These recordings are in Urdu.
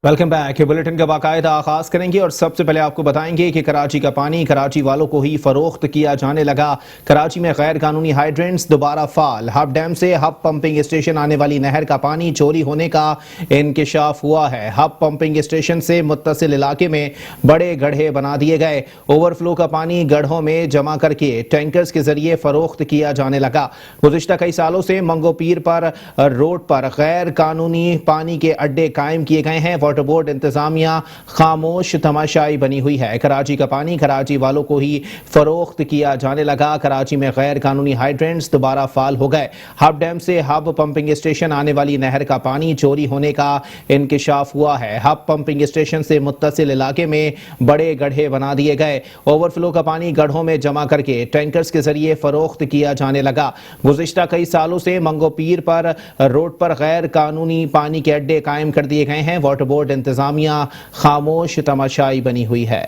Welcome back. بلیٹن کا باقاعدہ آغاز کریں گے اور سب سے پہلے آپ کو بتائیں گے کہ کراچی کا پانی کراچی والوں کو ہی فروخت کیا جانے لگا۔ کراچی میں غیر قانونی ہائیڈرینٹس دوبارہ فعال۔ ہب ڈیم سے ہب پمپنگ اسٹیشن آنے والی نہر کا پانی چوری ہونے کا انکشاف ہوا ہے۔ ہب پمپنگ اسٹیشن سے متصل علاقے میں بڑے گڑھے بنا دیے گئے۔ اوور فلو کا پانی گڑھوں میں جمع کر کے ٹینکرز کے ذریعے فروخت کیا جانے لگا۔ گزشتہ کئی سالوں سے منگو پیر پر روڈ پر غیر قانونی پانی کے اڈے قائم کیے گئے ہیں۔ واٹر بورڈ انتظامیہ خاموش تماشائی بنی ہوئی ہے۔ کراچی کا پانی کراچی والوں کو ہی فروخت کیا جانے لگا۔ کراچی میں غیر قانونی ہائیڈرینٹس دوبارہ فعال ہو گئے۔ ہب ڈیم سے ہب پمپنگ اسٹیشن آنے والی نہر کا پانی چوری ہونے کا انکشاف ہوا ہے۔ ہب پمپنگ اسٹیشن سے متصل علاقے میں بڑے گڑھے بنا دیے گئے۔ اوور فلو کا پانی گڑھوں میں جمع کر کے ٹینکرز کے ذریعے فروخت کیا جانے لگا۔ گزشتہ کئی سالوں سے منگو پیر پر روڈ پر غیر قانونی پانی کے اڈے قائم کر دیے گئے ہیں۔ واٹر بورڈ انتظامیہ خاموش تماشائی بنی ہوئی ہے۔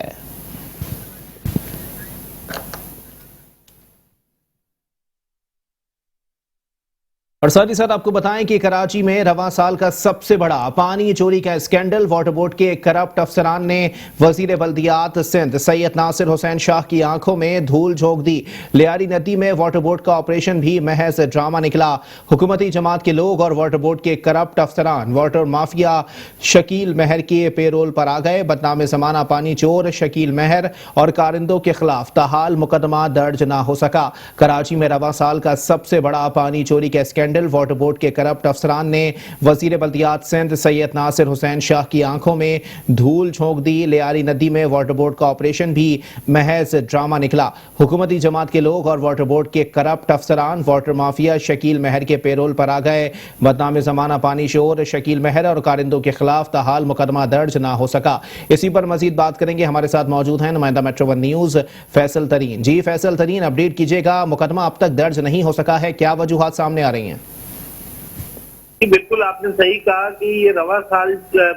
اور ساتھ ہی ساتھ آپ کو بتائیں کہ کراچی میں رواں سال کا سب سے بڑا پانی چوری کا اسکینڈل۔ واٹر بورڈ کے کرپٹ افسران نے وزیر بلدیات سندھ سید ناصر حسین شاہ کی آنکھوں میں دھول جھونک دی۔ لیاری ندی میں واٹر بورڈ کا آپریشن بھی محض ڈرامہ نکلا۔ حکومتی جماعت کے لوگ اور واٹر بورڈ کے کرپٹ افسران واٹر مافیا شکیل مہر کے پیرول پر آ گئے۔ بدنام زمانہ پانی چور شکیل مہر اور کارندوں کے خلاف تاحال مقدمہ درج نہ ہو سکا۔ کراچی میں رواں سال کا سب سے بڑا پانی چوری کا اسکینڈل۔ واٹر بورڈ کے کرپٹ افسران نے وزیر بلدیات سندھ سید ناصر حسین شاہ کی آنکھوں میں دھول جھونک دی۔ لیاری ندی میں واٹر بورڈ کا آپریشن بھی محض ڈرامہ نکلا۔ حکومتی جماعت کے لوگ اور واٹر بورڈ کے کرپٹ افسران واٹر مافیا شکیل مہر کے پیرول پر آ گئے۔ بدنام زمانہ پانی چور شکیل مہر اور کارندوں کے خلاف تاحال مقدمہ درج نہ ہو سکا۔ اسی پر مزید بات کریں گے۔ ہمارے ساتھ موجود ہیں نمائندہ میٹرو ون نیوز فیصل ترین۔ جی فیصل ترین، اپڈیٹ کیجیے گا، مقدمہ اب تک درج نہیں ہو سکا ہے، کیا وجوہات سامنے آ رہی ہیں؟ بالکل آپ نے صحیح کہا کہ یہ رواں سال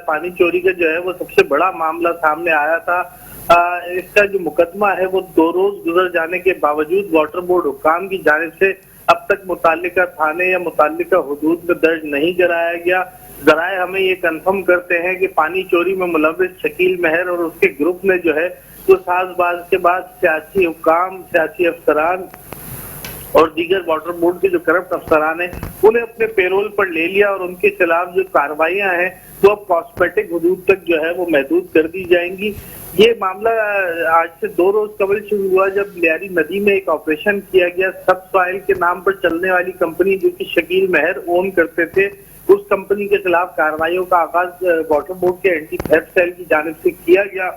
پانی چوری کا جو ہے وہ سب سے بڑا معاملہ سامنے آیا تھا۔ اس کا جو مقدمہ ہے وہ 2 روز گزر جانے کے باوجود واٹر بورڈ حکام کی جانب سے اب تک متعلقہ تھانے یا متعلقہ حدود میں درج نہیں کرایا گیا۔ ذرائع ہمیں یہ کنفرم کرتے ہیں کہ پانی چوری میں ملوث شکیل مہر اور اس کے گروپ نے جو ہے وہ ساز باز کے بعد سیاسی حکام، سیاسی افسران اور دیگر واٹر بورڈ کے جو کرپٹ افسران ہیں انہیں اپنے پیرول پر لے لیا اور ان کے خلاف جو کارروائیاں ہیں وہ اب کاسمیٹک حدود تک جو ہے وہ محدود کر دی جائیں گی۔ یہ معاملہ آج سے 2 روز قبل شروع ہوا جب لیاری ندی میں ایک آپریشن کیا گیا۔ سب سوائل کے نام پر چلنے والی کمپنی جو کہ شکیل مہر اون کرتے تھے، اس کمپنی کے خلاف کارروائیوں کا آغاز واٹر بورڈ کے اینٹی تھیفٹ سیل کی جانب سے کیا گیا۔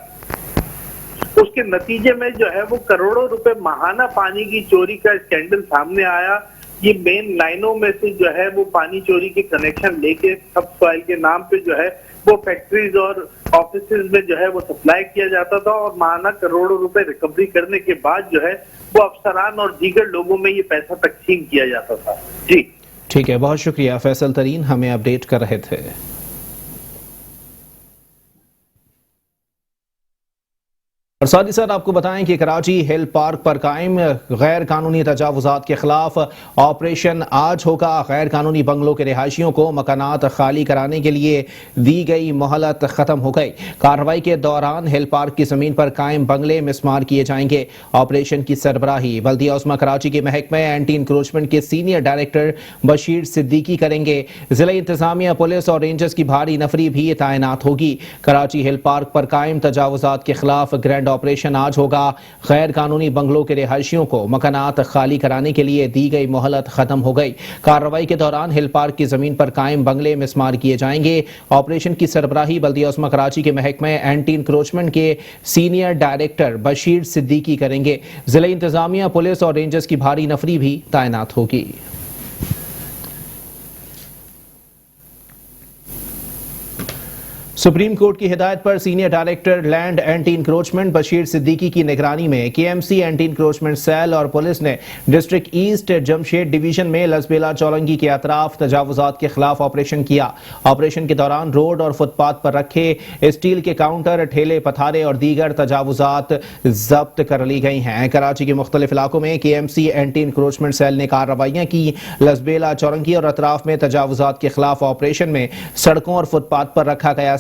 اس کے نتیجے میں جو ہے وہ کروڑوں روپے ماہانہ پانی کی چوری کا اسکینڈل سامنے آیا۔ یہ مین لائنوں میں سے جو ہے وہ پانی چوری کے کنیکشن لے کے سب سوائل کے نام پہ جو ہے وہ فیکٹریز اور آفیسز میں جو ہے وہ سپلائی کیا جاتا تھا اور ماہانہ کروڑوں روپے ریکوری کرنے کے بعد جو ہے وہ افسران اور دیگر لوگوں میں یہ پیسہ تقسیم کیا جاتا تھا۔ جی ٹھیک ہے، بہت شکریہ فیصل ترین، ہمیں اپڈیٹ کر رہے تھے۔ اور ساتھ ہی ساتھ آپ کو بتائیں کہ کراچی ہل پارک پر قائم غیر قانونی تجاوزات کے خلاف آپریشن آج ہوگا۔ غیر قانونی بنگلوں کے رہائشیوں کو مکانات خالی کرانے کے لیے دی گئی مہلت ختم ہو گئی۔ کارروائی کے دوران ہل پارک کی زمین پر قائم بنگلے مسمار کیے جائیں گے۔ آپریشن کی سربراہی بلدیہ عظمی کراچی کے محکمہ اینٹی انکروچمنٹ کے سینئر ڈائریکٹر بشیر صدیقی کریں گے۔ ضلع انتظامیہ، پولیس اور رینجرز کی بھاری نفری بھی تعینات ہوگی۔ کراچی ہل پارک پر قائم تجاوزات کے خلاف گرینڈ آپریشن آج ہوگا۔ غیر قانونی بنگلوں کے رہائشیوں کو مکانات خالی کرانے کے لیے دی گئی مہلت ختم ہو گئی۔ کارروائی کے دوران ہل پارک کی زمین پر قائم بنگلے مسمار کیے جائیں گے۔ آپریشن کی سربراہی بلدیہ عظمی کراچی کے محکمہ اینٹی انکروچمنٹ کے سینئر ڈائریکٹر بشیر صدیقی کریں گے۔ ضلع انتظامیہ، پولیس اور رینجرز کی بھاری نفری بھی تعینات ہوگی۔ سپریم کورٹ کی ہدایت پر senior director land anti encroachment Bashir Siddiqui کی نگرانی میں K M C anti encroachment cell اور پولیس نے ڈسٹرکٹ ایسٹ جمشید ڈویژن میں لسبیلا چولنگی کے اطراف تجاوزات کے خلاف آپریشن کیا۔ آپریشن کے دوران روڈ اور فٹ پاتھ پر رکھے اسٹیل کے کاؤنٹر، ٹھیلے پتھارے اور دیگر تجاوزات ضبط کر لی گئی ہیں۔ کراچی کے مختلف علاقوں میں K M C anti encroachment cell نے کارروائیاں کی۔ لسبیلا چولنگی اور اطراف میں تجاوزات کے خلاف آپریشن میں سڑکوں اور فٹ پاتھ پر رکھا گیا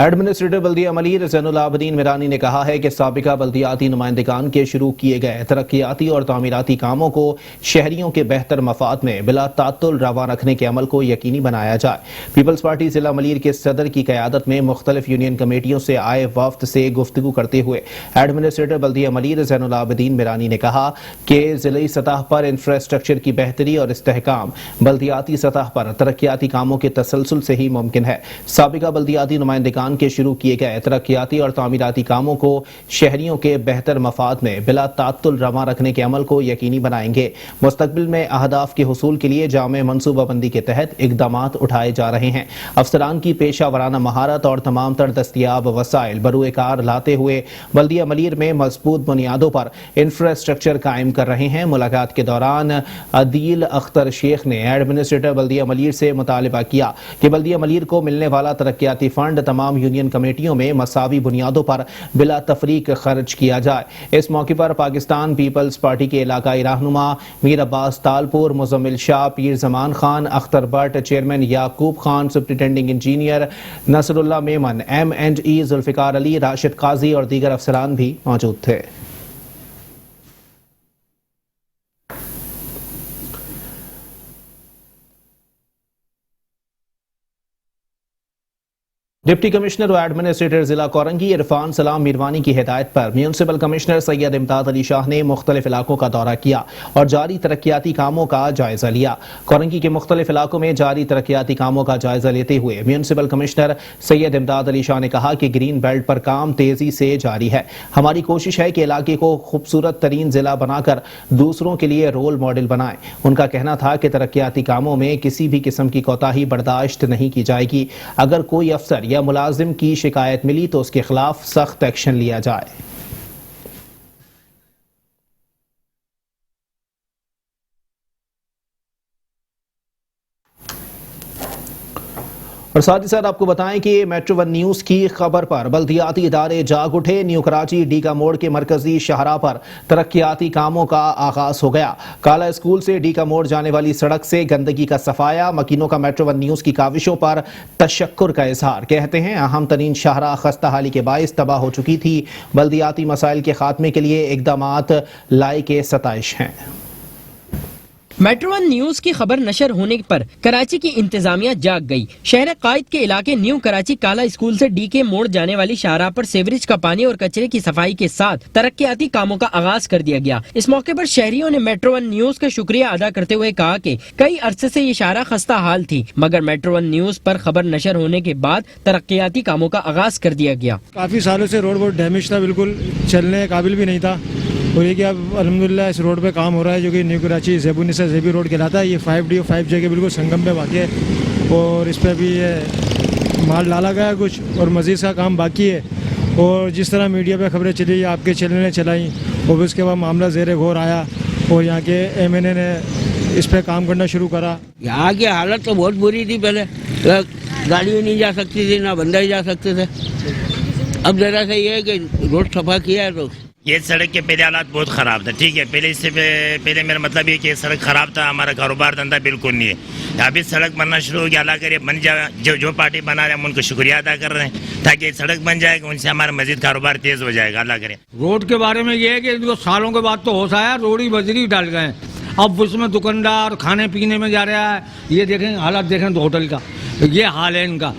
ایڈمنسٹریٹو بلدیہ ملیر زین العابدین میرانی نے کہا ہے کہ سابقہ بلدیاتی نمائندگان کے شروع کیے گئے ترقیاتی اور تعمیراتی کاموں کو شہریوں کے بہتر مفاد میں بلا تعطل رواں رکھنے کے عمل کو یقینی بنایا جائے۔ پیپلز پارٹی ضلع ملیر کے صدر کی قیادت میں مختلف یونین کمیٹیوں سے آئے وفد سے گفتگو کرتے ہوئے ایڈمنسٹریٹو بلدیہ ملیر زین العابدین میرانی نے کہا کہ ضلعی سطح پر انفراسٹرکچر کی بہتری اور استحکام بلدیاتی سطح پر ترقیاتی کاموں کے تسلسل سے ہی ممکن ہے۔ سابقہ بلدیاتی نمائندگان کے شروع کیے گئے ترقیاتی اور تعمیراتی کاموں کو شہریوں کے بہتر مفاد میں بلا تعطل رواں رکھنے کے عمل کو یقینی بنائیں گے۔ مستقبل میں اہداف کے حصول کے لیے جامع منصوبہ بندی کے تحت اقدامات اٹھائے جا رہے ہیں۔ افسران کی پیشہ ورانہ مہارت اور تمام تر دستیاب وسائل بروئے کار لاتے ہوئے بلدیہ ملیر میں مضبوط بنیادوں پر انفراسٹرکچر قائم کر رہے ہیں۔ ملاقات کے دوران عدیل اختر شیخ نے ایڈمنسٹریٹر بلدیہ ملیر سے مطالبہ کیا کہ بلدیہ ملیر کو ملنے والا ترقیاتی فنڈ تمام یونین کمیٹیوں میں مساوی بنیادوں پر بلا تفریق خرچ کیا جائے۔ اس موقع پر پاکستان پیپلز پارٹی کے علاقائی رہنما میر عباس Talpur, Muzammil Shah, Pir Zaman Khan, Akhtar Butt, chairman Yaqub Khan, superintending engineer Nasrullah Memon, M&E Zulfiqar Ali, Rashid Qazi اور دیگر افسران بھی موجود تھے۔ ڈپٹی کمشنر و ایڈمنسٹریٹر ضلع کورنگی عرفان سلام میروانی کی ہدایت پر میونسپل کمشنر سید امداد علی شاہ نے مختلف علاقوں کا دورہ کیا اور جاری ترقیاتی کاموں کا جائزہ لیا۔ کورنگی کے مختلف علاقوں میں جاری ترقیاتی کاموں کا جائزہ لیتے ہوئے میونسپل کمشنر سید امداد علی شاہ نے کہا کہ گرین بیلٹ پر کام تیزی سے جاری ہے۔ ہماری کوشش ہے کہ علاقے کو خوبصورت ترین ضلع بنا کر دوسروں کے لیے رول ماڈل بنائیں۔ ان کا کہنا تھا کہ ترقیاتی کاموں میں کسی بھی قسم کی کوتاہی برداشت نہیں کی جائے گی۔ اگر کوئی افسر یا ملازم کی شکایت ملی تو اس کے خلاف سخت ایکشن لیا جائے۔ اور ساتھ ہی ساتھ آپ کو بتائیں کہ میٹرو ون نیوز کی خبر پر بلدیاتی ادارے جاگ اٹھے۔ نیو کراچی ڈیگا موڑ کے مرکزی شاہراہ پر ترقیاتی کاموں کا آغاز ہو گیا۔ کالا اسکول سے ڈیگا موڑ جانے والی سڑک سے گندگی کا صفایا۔ مکینوں کا میٹرو ون نیوز کی کاوشوں پر تشکر کا اظہار۔ کہتے ہیں اہم ترین شاہراہ خستہ حالی کے باعث تباہ ہو چکی تھی، بلدیاتی مسائل کے خاتمے کے لیے اقدامات لائق ستائش ہیں۔ میٹرو ون نیوز کی خبر نشر ہونے پر کراچی کی انتظامیہ جاگ گئی۔ شہر قائد کے علاقے نیو کراچی کالا اسکول سے ڈی کے موڑ جانے والی شاہراہ پر سیوریج کا پانی اور کچرے کی صفائی کے ساتھ ترقیاتی کاموں کا آغاز کر دیا گیا۔ اس موقع پر شہریوں نے میٹرو ون نیوز کا شکریہ ادا کرتے ہوئے کہا کہ کئی عرصے سے یہ شاہراہ خستہ حال تھی، مگر میٹرو ون نیوز پر خبر نشر ہونے کے بعد ترقیاتی کاموں کا آغاز کر دیا گیا۔ کافی سالوں سے روڈ بہت ڈیمیج تھا، بالکل چلنے قابل بھی نہیں تھا، اور یہ کہ اب الحمدللہ اس روڈ پہ کام ہو رہا ہے جو کہ نیو کراچی زیبونسا زیبی روڈ کہلاتا ہے۔ یہ 5D اور 5J کے بالکل سنگم پہ واقع ہے، اور اس پہ بھی یہ مال ڈالا گیا کچھ، اور مزید کا کام باقی ہے۔ اور جس طرح میڈیا پہ خبریں چلی، آپ کے چینل نے چلائیں، اور اس کے بعد معاملہ زیر غور آیا اور یہاں کے MNA نے اس پہ کام کرنا شروع کرا۔ یہاں کی حالت تو بہت بری تھی، پہلے گاڑی نہیں جا سکتی تھی، نہ بندہ ہی جا سکتے تھے۔ اب ذرا سا یہ ہے کہ روڈ صفا کیا ہے تو یہ سڑک کے پہلے حالات بہت خراب تھا، ٹھیک ہے، پہلے اس سے پہلے میرا مطلب یہ کہ سڑک خراب تھا، ہمارا کاروبار دھندا بالکل نہیں ہے۔ ابھی سڑک بننا شروع ہو گیا، اللہ کرے بن جائے، جو پارٹی بنا رہے ہیں ہم ان کو شکریہ ادا کر رہے ہیں تاکہ سڑک بن جائے گا، ان سے ہمارا مزید کاروبار تیز ہو جائے گا، اللہ کرے۔ روڈ کے بارے میں یہ ہے کہ سالوں کے بعد تو ہوش آیا، روڈ ہی بجری ڈال گئے ہیں، اب اس میں دکاندار کھانے پینے میں جا رہا ہے۔ یہ دیکھیں حالات دیکھیں تو ہوٹل کا یہ حال ہے ان کا،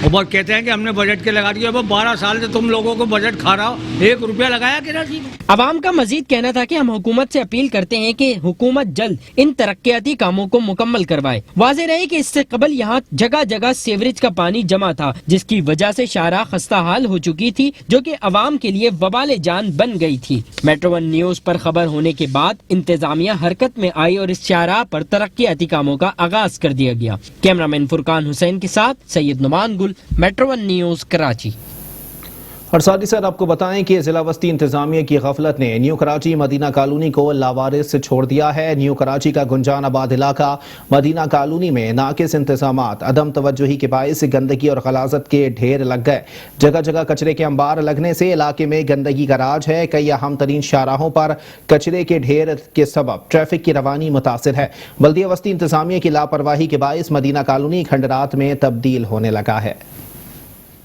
اور کہتے ہیں کہ ہم نے بجٹ کے لگا دیا۔ اب 12 سال سے تم لوگوں کو بجٹ کھا رہا ہو، 1 روپیہ لگایا کہ نہیں؟ عوام کا مزید کہنا تھا کہ ہم حکومت سے اپیل کرتے ہیں کہ حکومت جلد ان ترقیاتی کاموں کو مکمل کروائے۔ واضح رہے کہ اس سے قبل یہاں جگہ جگہ سیوریج کا پانی جمع تھا، جس کی وجہ سے شاہراہ خستہ حال ہو چکی تھی، جو کہ عوام کے لیے وبال جان بن گئی تھی۔ میٹرو ون نیوز پر خبر ہونے کے بعد انتظامیہ حرکت میں آئی اور اس شاہراہ پر ترقیاتی کاموں کا آغاز کر دیا گیا۔ کیمرامین فرقان حسین کے ساتھ سید نعمان گل، میٹرو ون نیوز کراچی۔ اور ساتھ ہی ساتھ آپ کو بتائیں کہ ضلع وسطی انتظامیہ کی غفلت نے نیو کراچی مدینہ کالونی کو لاوارث چھوڑ دیا ہے۔ نیو کراچی کا گنجان آباد علاقہ مدینہ کالونی میں ناقص انتظامات، عدم توجہی کے باعث گندگی اور غلاظت کے ڈھیر لگ گئے۔ جگہ جگہ کچرے کے انبار لگنے سے علاقے میں گندگی کا راج ہے۔ کئی اہم ترین شاہراہوں پر کچرے کے ڈھیر کے سبب ٹریفک کی روانی متاثر ہے۔ بلدیہ وسطی انتظامیہ کی لاپرواہی کے باعث مدینہ کالونی کھنڈرات میں تبدیل ہونے لگا ہے۔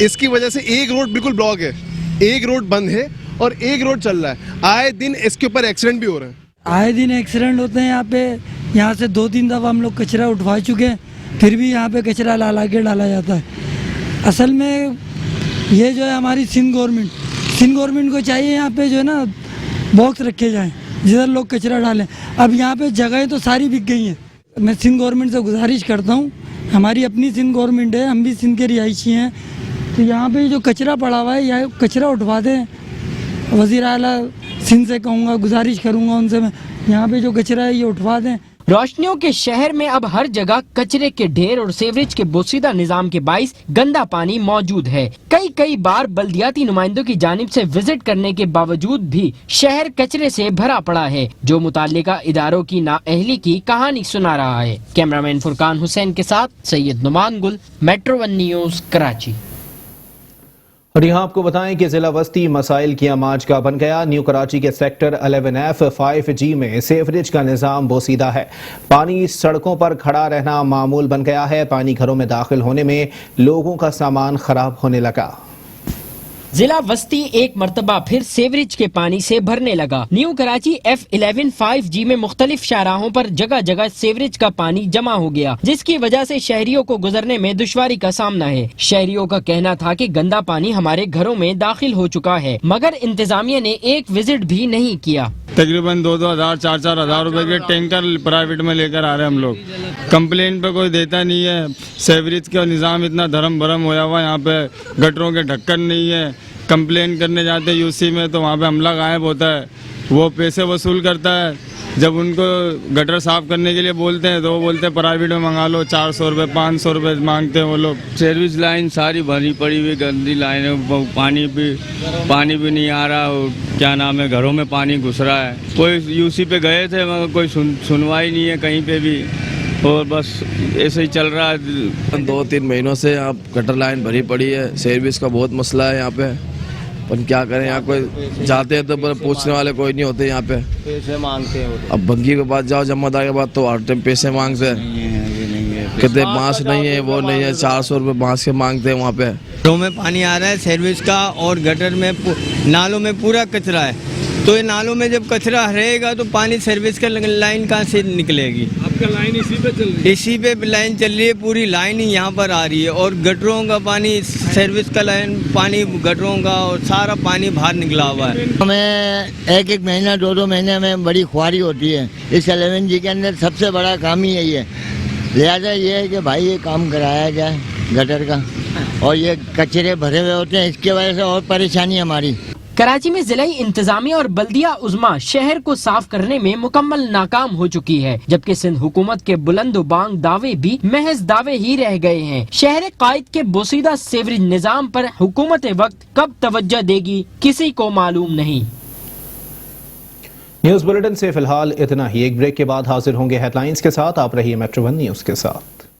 اس کی وجہ سے ایک روڈ بالکل بلاک ہے, ایک روڈ بند ہے اور ایک روڈ چل رہا ہے. آئے دن اس کے اوپر ایکسیڈنٹ بھی ہو رہے ہیں. آئے دن ایکسیڈنٹ ہوتے ہیں یہاں پہ. یہاں سے 2-3 دفعہ ہم لوگ کچرا اٹھوا چکے ہیں, پھر بھی یہاں پہ کچرا لا کے ڈالا جاتا ہے. اصل میں یہ جو ہے ہماری سندھ گورنمنٹ کو چاہیے یہاں پہ جو ہے نا باکس رکھے جائیں جدھر لوگ کچرا ڈالیں. اب یہاں پہ جگہیں تو ساری بک گئی ہیں. میں سندھ گورنمنٹ سے گزارش کرتا ہوں, ہماری اپنی سندھ گورنمنٹ ہے, ہم بھی سندھ کے رہائشی ہیں, تو یہاں پہ جو کچرا پڑا ہوا ہے یا کچرا اٹھوا دیں. وزیر اعلیٰ سندھ سے کہوں گا, گزارش کروں گا ان سے, میں یہاں پہ جو کچرا ہے یہ اٹھوا دیں. روشنیوں کے شہر میں اب ہر جگہ کچرے کے ڈھیر اور سیوریج کے بوسیدہ نظام کے باعث گندا پانی موجود ہے. کئی بار بلدیاتی نمائندوں کی جانب سے وزٹ کرنے کے باوجود بھی شہر کچرے سے بھرا پڑا ہے, جو متعلقہ اداروں کی نااہلی کی کہانی سنا رہا ہے. کیمرامین فرقان حسین کے ساتھ سید نعمان گل, میٹرو 1 نیوز, کراچی. اور یہاں آپ کو بتائیں کہ ضلع وسطی مسائل کی آماج کا بن گیا. نیو کراچی کے سیکٹر 11F 5G میں سیوریج کا نظام بوسیدہ ہے. پانی سڑکوں پر کھڑا رہنا معمول بن گیا ہے. پانی گھروں میں داخل ہونے میں لوگوں کا سامان خراب ہونے لگا. ضلع وسطی ایک مرتبہ پھر سیوریج کے پانی سے بھرنے لگا. نیو کراچی F11 5G میں مختلف شاہراہوں پر جگہ جگہ سیوریج کا پانی جمع ہو گیا, جس کی وجہ سے شہریوں کو گزرنے میں دشواری کا سامنا ہے. شہریوں کا کہنا تھا کہ گندا پانی ہمارے گھروں میں داخل ہو چکا ہے, مگر انتظامیہ نے ایک وزٹ بھی نہیں کیا. تقریباً 2,000 4,000 روپے کے ٹینکر پرائیویٹ میں لے کر آ رہے ہیں ہم لوگ. کمپلین پہ کوئی دیتا نہیں ہے. سیوریج کا نظام اتنا دھرم بھرم ہوا ہوا ہے, یہاں پہ گٹروں کے ڈھکن نہیں ہے. کمپلین کرنے جاتے UC میں تو وہاں پہ عملہ غائب ہوتا ہے, وہ پیسے وصول کرتا ہے. جب ان کو گٹر صاف کرنے کے لیے بولتے ہیں تو وہ بولتے ہیں پرائیویٹ میں منگا لو, 400 روپے 500 روپے مانگتے ہیں وہ لوگ. سروس لائن ساری بھری پڑی ہوئی گندی لائن ہے, پانی بھی نہیں آ رہا, کیا نام ہے, گھروں میں پانی گھس رہا ہے. کوئی UC پہ گئے تھے مگر کوئی سنوائی نہیں ہے کہیں پہ بھی, اور بس ایسے ہی چل رہا ہے. 2-3 مہینوں سے یہاں گٹر لائن بھری پڑی ہے. سروس کا بہت مسئلہ ہے یہاں پہ, پر کیا کریں, یہاں کوئی جاتے ہیں تو پوچھنے والے کوئی نہیں ہوتے یہاں پہ. پیسے مانگتے ہیں. اب بنگی کے بعد جاؤ, جمع دار کے بعد تو ہر ٹائم پیسے مانگتے ہیں. کہتے بانس نہیں ہے, وہ نہیں ہے, 400 روپے بانس کے مانگتے ہیں وہاں پہ. گھروں میں پانی آ رہا ہے سروس کا, اور گٹر میں نالوں میں پورا کچرا ہے. تو یہ نالوں میں جب کچرا رہے گا تو پانی سروس کا لائن کہاں سے نکلے گی؟ آپ کا لائن اسی پہ چل رہی ہے. اسی پہ لائن چل رہی ہے, پوری لائن ہی یہاں پر آ رہی ہے. اور گٹروں کا پانی, سروس کا لائن پانی گٹروں کا, اور سارا پانی باہر نکلا ہوا ہے. ہمیں 1 مہینہ 2 مہینے میں بڑی خواری ہوتی ہے. اس 11G کے اندر سب سے بڑا کام ہی یہی ہے. لہٰذا یہ ہے کہ بھائی یہ کام کرایا جائے گٹر کا, اور یہ کچرے بھرے ہوئے ہوتے ہیں, اس کی وجہ سے اور پریشانی ہماری. کراچی میں ضلعی انتظامیہ اور بلدیہ عظمیٰ شہر کو صاف کرنے میں مکمل ناکام ہو چکی ہے, جبکہ سندھ حکومت کے بلند و بانگ دعوے بھی محض دعوے ہی رہ گئے ہیں. شہر قائد کے بوسیدہ سیوریج نظام پر حکومت وقت کب توجہ دے گی کسی کو معلوم نہیں. نیوز بلیٹن سے فی الحال اتنا ہی. ایک بریک کے بعد حاضر ہوں گے ہیڈ لائنز کے ساتھ. آپ رہیے میٹرو 1 نیوز کے ساتھ.